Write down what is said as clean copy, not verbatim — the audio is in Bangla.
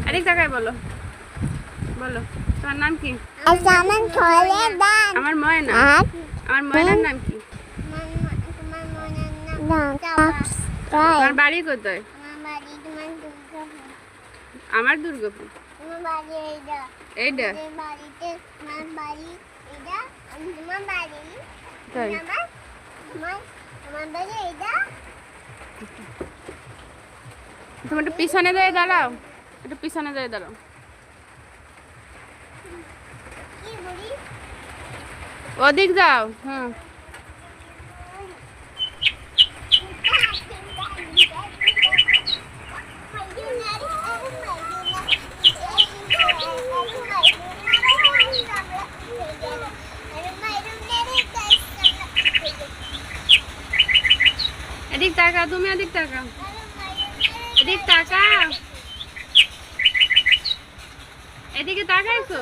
এদিক তাকায় বলো, বলো তোমার নাম কি? আমার ময়না। আমার ময়নার নাম কি? তোমার বাড়ি কোথায়? আমার দুর্গাপুর। এইটা তাই? তুমি একটু পিছনে যেয়ে দাঁড়াও, একটু পিছনে যেয়ে দাঁড়াও। ওদিক যাও। হুম, এদিক তাকা, তুমি এদিক তাকা, এদিক তাকা, এদিকে তাকাইছো?